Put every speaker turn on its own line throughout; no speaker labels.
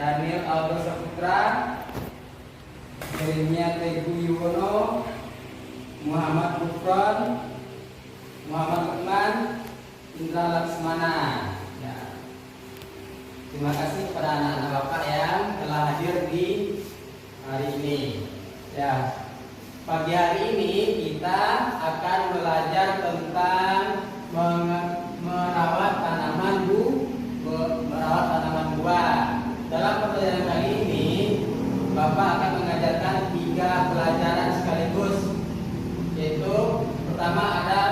Daniel Aldo Saputra, Jeremia Teguh Yuwono, Muhammad Gufron, Muhammad Lukman, Indra Laksmana. Ya. Terima kasih kepada anak-anak Bapak yang telah hadir di hari ini. Ya. Pagi hari ini kita akan belajar tentang merawat tanaman buah. Dalam pelajaran kali ini, Bapak akan mengajarkan 3 pelajaran sekaligus, yaitu pertama ada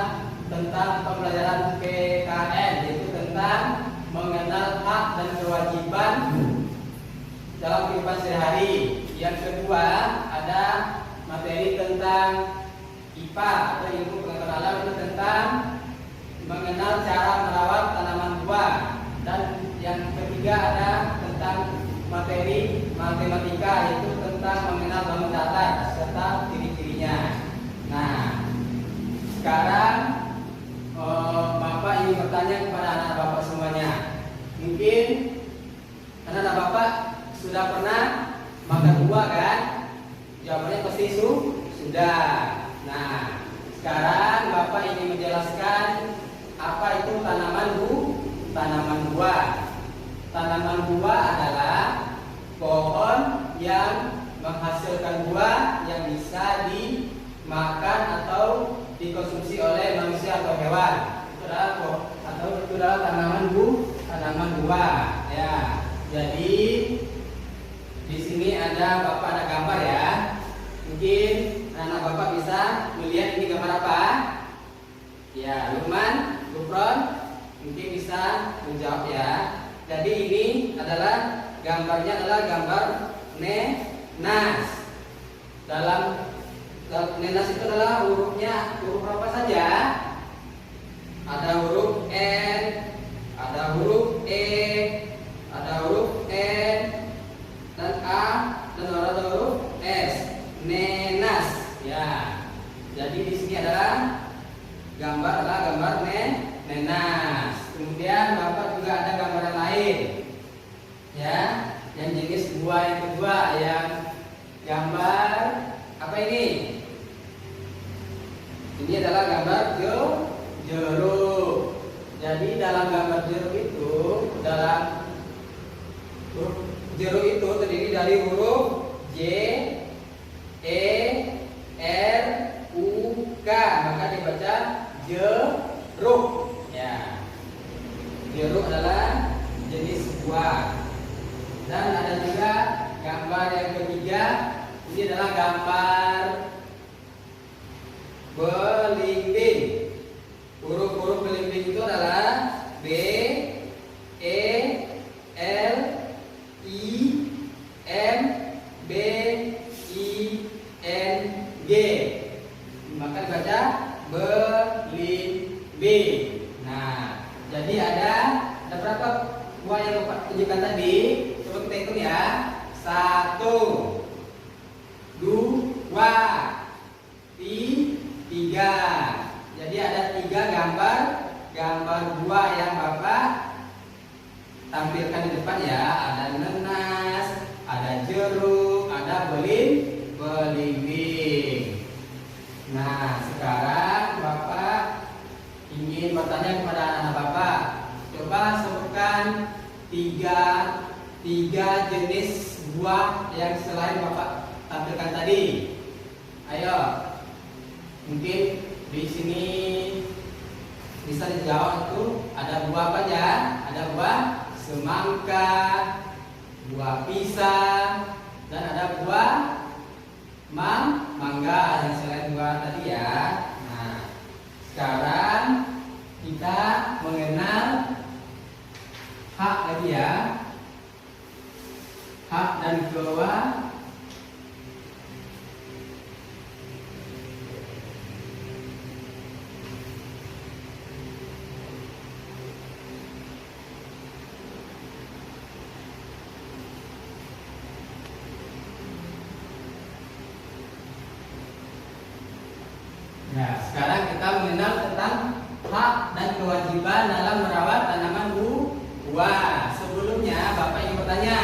tentang pembelajaran PKN, yaitu tentang mengenal hak dan kewajiban dalam kehidupan sehari-hari. Yang kedua ada materi tentang IPA atau ilmu pengetahuan alam, itu tentang mengenal cara merawat tanaman buah. Dan yang ketiga ada tentang materi matematika, yaitu tentang mengenal bangun datar serta ciri-cirinya. Nah, sekarang Bapak ingin bertanya kepada anak Bapak semuanya. Mungkin anak Bapak sudah pernah makan buah kan? Jawabannya pasti sudah. Nah, sekarang Bapak ingin menjelaskan apa itu tanaman buah. Tanaman buah adalah pohon yang menghasilkan buah yang bisa dimakan atau dikonsumsi oleh manusia atau hewan. Itu adalah tanaman buah. Ya. Jadi di sini Bapak ada gambar ya. Mungkin anak Bapak bisa melihat ini gambar apa? Ya, Lukman, Gufron, mungkin bisa menjawab ya. Jadi ini adalah gambarnya adalah gambar nenas. Dalam nenas itu adalah huruf apa saja? Ada huruf N, ada huruf E, ada huruf N, dan A, dan ada huruf S. Nenas. Ya. Jadi di sini adalah gambar nenas. Kemudian Bapak juga ada gambaran lain. Ya, yang jenis buah yang kedua, yang gambar apa ini? Ini adalah gambar jeruk. Jadi dalam gambar jeruk itu, jeruk itu terdiri dari huruf J, E, R, U, K, maka dibaca jeruk. Ya, jeruk adalah jenis buah. Dan ada juga gambar yang ketiga, ini adalah gambar belimbing. Huruf-huruf belimbing itu adalah B, E, L, I, M, B, I, N, G. Maka dibaca belimbing. Nah, jadi ada berapa buah yang Bapak tunjukkan tadi? Coba kita hitung ya. 1, 2, 3. Jadi ada 3 gambar buah yang Bapak tampilkan di depan ya. Ada nenas, ada jeruk, ada belimbing. Nah, sekarang Bapak ingin bertanya kepada anak Bapak. Coba sebutkan 3 jenis buah yang selain Bapak tampilkan tadi. Ayo. Mungkin di sini bisa dijawab itu ada buah apa aja? Ada buah semangka, buah pisang, dan ada buah mangga yang selain buah tadi ya. Nah, sekarang kita mengenal hak lagi ya. Hak dan kewajiban. Nah, sekarang kita mengenal tentang hak dan kewajiban dalam merawat tanaman buah. Sebelumnya Bapak ingin bertanya,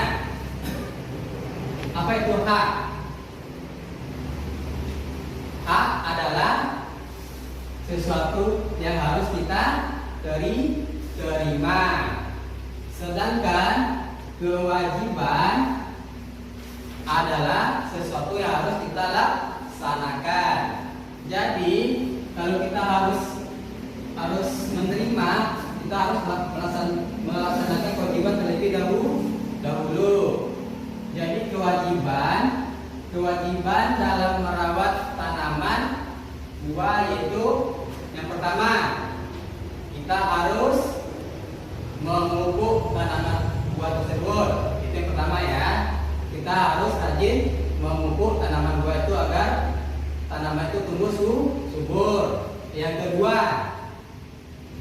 hak. Hak adalah sesuatu yang harus kita terima. Sedangkan kewajiban adalah sesuatu yang harus kita laksanakan. Jadi kalau kita harus menerima, kita harus melaksanakan kewajiban terlebih dahulu. Jadi kewajiban dalam merawat tanaman buah yaitu yang pertama, kita harus memupuk tanaman buah tersebut. Itu yang pertama ya. Kita harus rajin memupuk tanaman buah itu agar tanaman itu tumbuh subur. Yang kedua,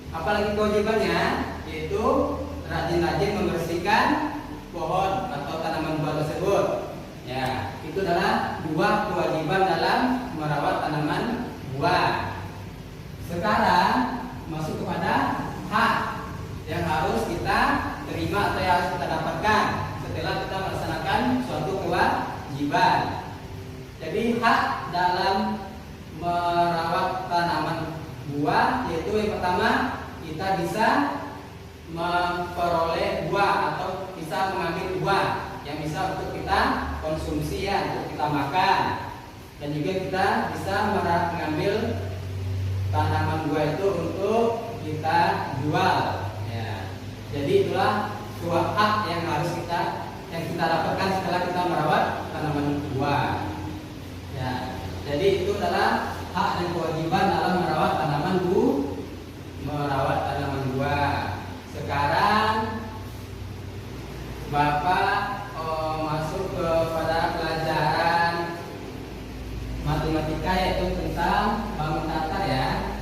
apalagi kewajibannya, yaitu rajin-rajin membersihkan pohon atau tanaman buah tersebut. Ya, itu adalah dua kewajiban dalam merawat tanaman buah. Sekarang masuk kepada hak yang harus kita terima atau yang harus kita dapatkan setelah kita melaksanakan suatu kewajiban. Jadi hak dalam merawat tanaman buah yaitu yang pertama, kita bisa memperoleh buah atau bisa mengambil buah yang bisa untuk kita konsumsi ya, untuk kita makan. Dan juga kita bisa mengambil tanaman buah itu untuk kita jual ya. Jadi itulah dua hak yang harus kita dapatkan setelah kita merawat tanaman buah ya. Jadi itu adalah hak dan kewajiban dalam merawat tanaman buah. Sekarang Bapak masuk kepada pelajaran matematika yaitu tentang bangun datar ya.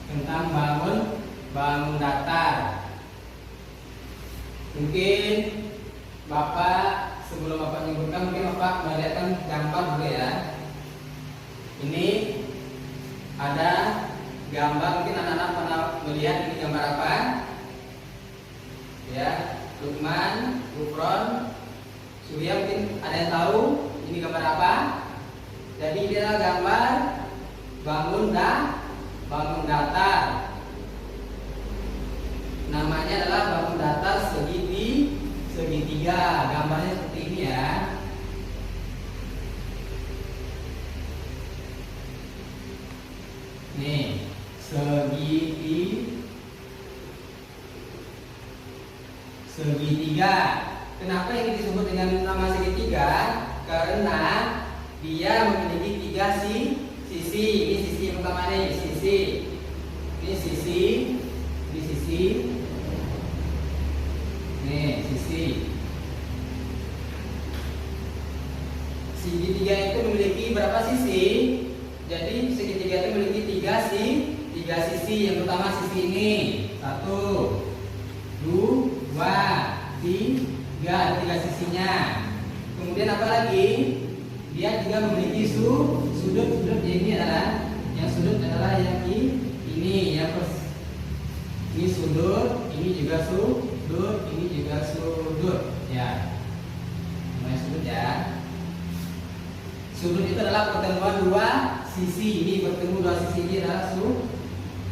Tentang bangun datar. Mungkin Bapak sebelum Bapak menyebutkan, mungkin Bapak melihatkan gambar dulu ya. Ini ada gambar, mungkin anak-anak pernah melihat ini gambar apa? Ya, Lukman, Gufron, Surya, mungkin ada yang tahu ini gambar apa? Jadi ini adalah gambar bangun datar. Namanya adalah bangun datar segitiga. Gambarnya seperti ini ya. Nih, segitiga. Kenapa ini disebut dengan nama segitiga? Karena dia memiliki tiga sisi. Ini sisi yang pertama nih, sisi. Ini sisi. Ini sisi. Nih, sisi. Segitiga itu memiliki berapa sisi? Jadi segitiga itu memiliki tiga sisi. Yang pertama sisi ini, 1, 2, 3, tiga sisinya. Kemudian apa lagi? Dia juga memiliki sudut. Ini adalah yang sudut adalah yang ini. Ini sudut, ini juga sudut, ini juga sudut. Ya, namanya sudut ya. Sudut itu adalah pertemuan dua sisi. Ini bertemu dua sisi, ini adalah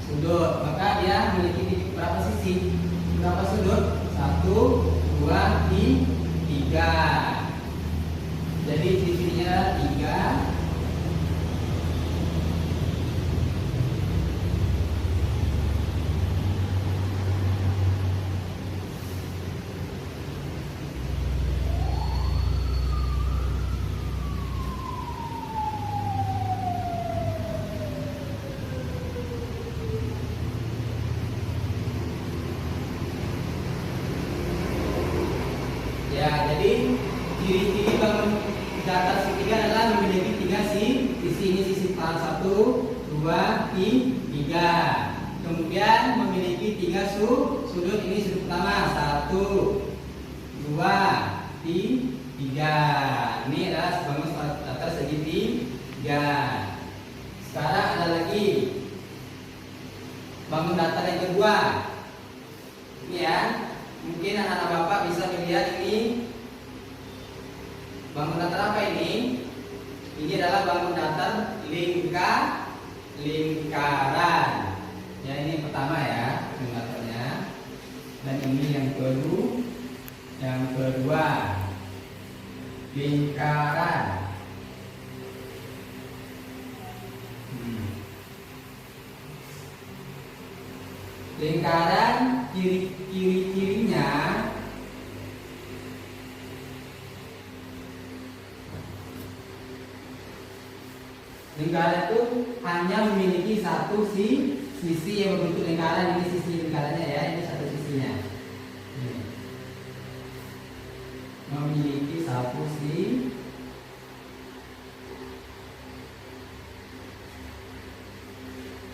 sudut. Maka dia memiliki berapa sisi? Berapa sudut? 1, 2, 3. Jadi sisinya 3. Ya, jadi ciri-ciri bangun datar segitiga adalah memiliki tiga sisi. Ini sisi paling 1, 2, 3. Kemudian memiliki tiga sudut. Ini sudut pertama 1, 2, 3. Ini adalah bangun datar segitiga. Sekarang ada lagi bangun datar yang kedua. Ini Demikian, mungkin anak-anak Bapak bisa melihat ini bangun datar apa ini? Ini adalah bangun datar lingkaran. Ya, ini pertama ya, bangun datarnya. Dan ini yang kedua lingkaran. Lingkaran ciri-cirinya lingkaran itu hanya memiliki satu sisi yang berbentuk lingkaran. Ini sisi lingkarannya ya, ini satu sisinya. Memiliki satu sisi.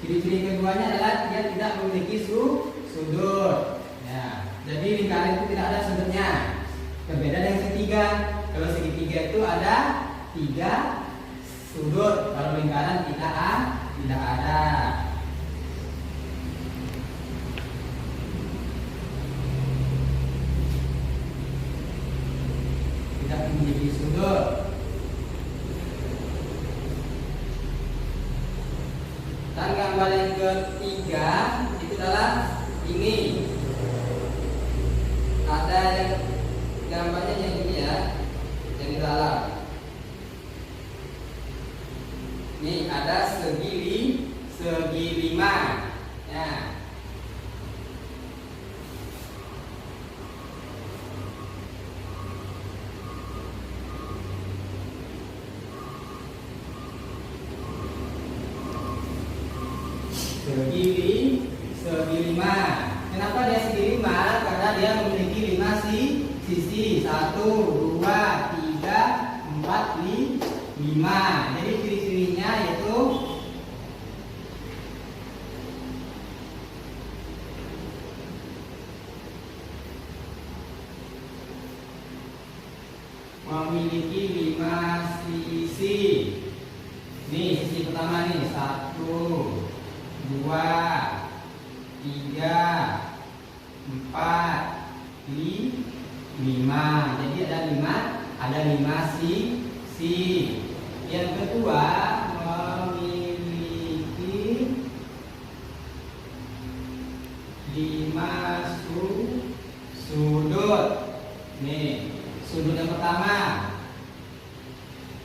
Ciri-ciri keduanya adalah dia tidak memiliki sudut. Ya, jadi lingkaran itu tidak ada sudutnya. Berbeda dengan segitiga. Kalau segitiga itu ada 3 sudut. Kalau lingkaran tidak ada. Tidak memiliki sudut. Dan gambar yang ketiga itu adalah ini. Ada yang gambarnya yang ini ya, yang di dalam. Ini ada segi 5. Ya. Segi 5. Kenapa dia segi 5? Karena dia memiliki 5 sisi. 1, 2, 3, 4, 5. Jadi ciri-cirinya yaitu memiliki 5 sisi. Nih sisi pertama nih, 1, 2, 3, 4, 5. Jadi ada 5 sisi. Yang kedua memiliki 5 sudut. Nih sudut yang pertama.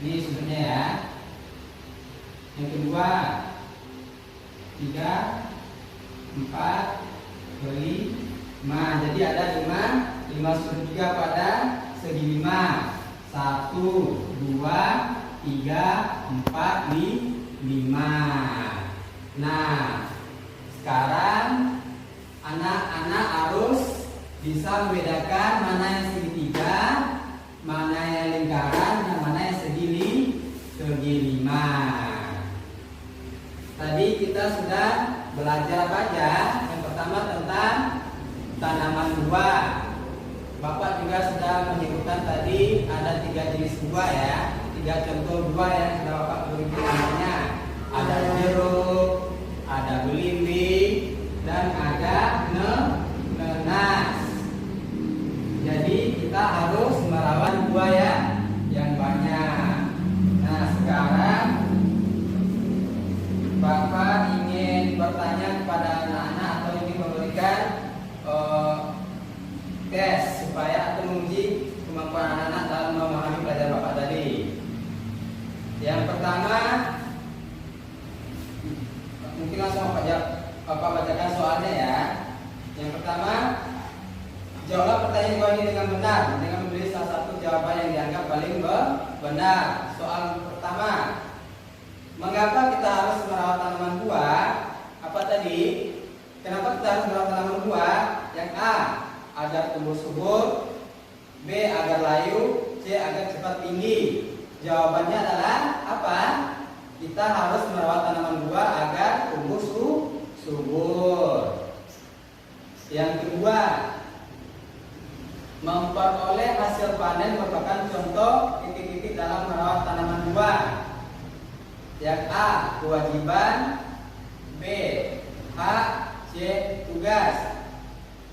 Ini sudutnya ya. Yang kedua 3, 4, 5. Jadi ada 5 sudut juga pada segi 5. 1, 2, 3, 4, 5. Nah, sekarang anak-anak harus bisa membedakan mana yang segitiga, mana yang lingkaran, dan mana yang segi 5. Tadi kita sudah belajar baca. Yang pertama tentang tanaman buah. Bapak juga sudah menyebutkan tadi ada 3 jenis buah ya, 3 contoh buah yang sudah Bapak beri namanya. Ada jeruk, ada belimbing, dan ada nanas. Jadi kita harus merawat buah ya yang banyak. Nah sekarang Bapak ingin bertanya kepada anak-anak atau ingin memberikan tes supaya atau menguji kemampuan anak-anak dalam memahami pelajaran Bapak tadi. Yang pertama, mungkin langsung Bapak bacakan soalnya ya. Yang pertama, jawablah pertanyaan buah ini dengan benar dengan memberi salah satu jawaban yang dianggap paling benar. Soal pertama, mengapa kita harus merawat tanaman buah? Apa tadi? Kenapa kita harus merawat tanaman buah? Yang A, agar tumbuh subur. B, agar layu. C, agar cepat tinggi. Jawabannya adalah apa? Kita harus merawat tanaman buah agar tumbuh subur. Yang kedua, memperoleh hasil panen merupakan contoh titik-titik dalam merawat tanaman buah. Yang A, kewajiban. B, hak. C, tugas.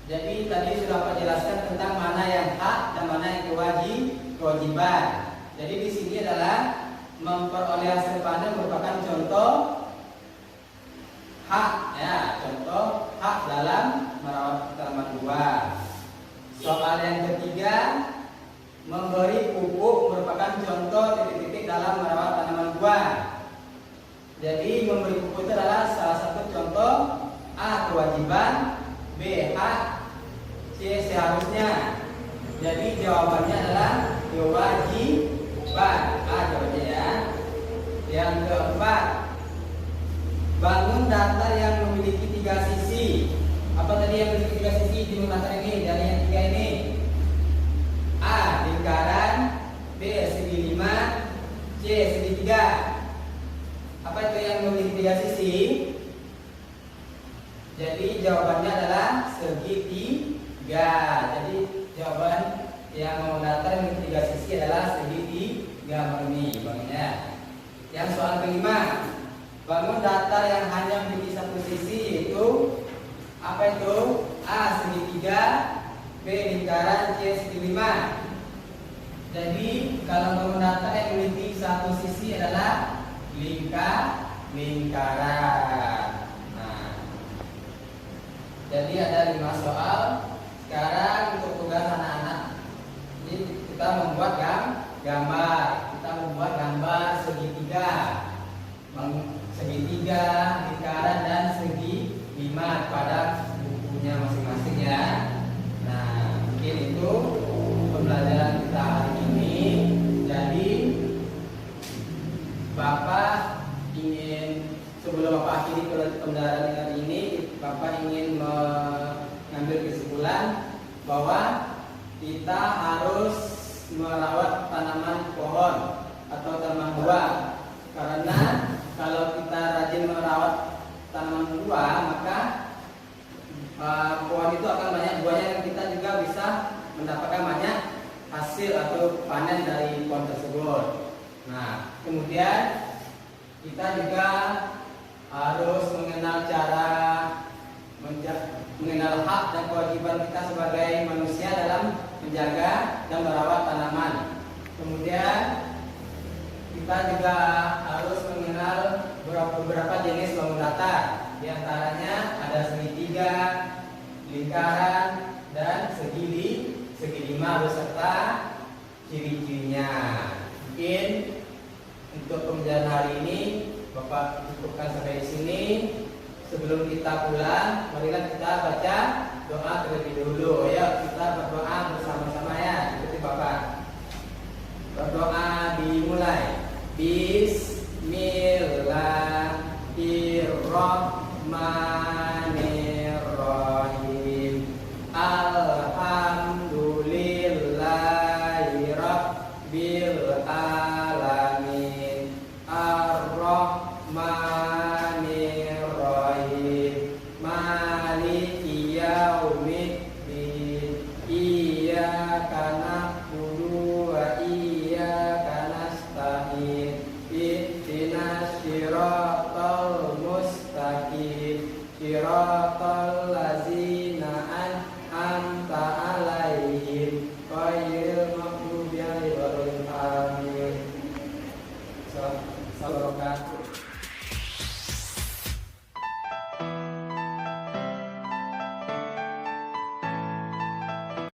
Jadi tadi sudah Pak jelaskan tentang mana yang hak dan mana yang kewajiban. Jadi di sini adalah memperoleh hasil panen merupakan contoh hak, ya, contoh hak dalam merawat tanaman buah. Soal yang ketiga, memberi pupuk merupakan contoh titik-titik dalam merawat tanaman buah. Jadi memberi pupuk itu adalah salah satu contoh A. kewajiban, B. hak, C. seharusnya. Jadi jawabannya adalah kewajiban. A jawabannya ya. Yang keempat, bangun datar yang memiliki 3 sisi. Apa tadi yang memiliki 3 sisi di datar ini? Dari yang 3 ini. A. lingkaran, B. segi 5, C. segi 3. Apa itu yang memiliki 3 sisi? Jadi jawabannya adalah segitiga. Jadi jawaban yang mau datar memiliki 3 sisi adalah segitiga ini, bangunnya. Yang soal kelima, bangun datar yang hanya memiliki 1 sisi, yaitu apa itu? A. segitiga, B. lingkaran, C. segi 5. Jadi kalau bangun datar yang memiliki 1 sisi adalah lingkaran. Nah, jadi ada 5 soal. Sekarang untuk tugas anak-anak, ini kita membuat gambar. Kita membuat gambar segitiga, lingkaran dan segi 5 pada bukunya masing-masing ya. Nah, mungkin itu pembelajaran kita hari ini. Jadi Bapak ingin, sebelum Bapak akhiri pembelajaran hari ini, Bapak ingin mengambil kesimpulan bahwa kita harus merawat tanaman pohon atau tanaman buah. Karena kalau kita rajin merawat tanaman buah, maka pohon itu akan banyak buahnya dan kita juga bisa mendapatkan banyak hasil atau panen dari pohon tersebut. Nah, kemudian kita juga harus mengenal mengenal hak dan kewajiban kita sebagai manusia dalam menjaga dan merawat tanaman. Kemudian kita juga harus mengenal beberapa jenis bangun datar. Di antaranya ada segitiga, lingkaran, dan segi 5 beserta ciri-cirinya. Mungkin untuk pembelajaran hari ini Bapak cukupkan sampai di sini. Sebelum kita pulang, marilah kita baca doa terlebih dulu. Ya, kita berdoa bersama-sama ya. Ikuti Bapak. Berdoa dimulai. Bismillahirrahmanirrahim. Alhamdulillahirabbil alamin. Ar-Rahmanirrahim. Maliki yaumiddin. Iyyaka na'budu wa iyyaka nasta'in. Ihdinas siratal mustaqim. Siratal ladzina an'amta 'alaihim ghairil maghdubi 'alaihim. Amin. Assalamualaikum warahmatullahi wabarakatuh.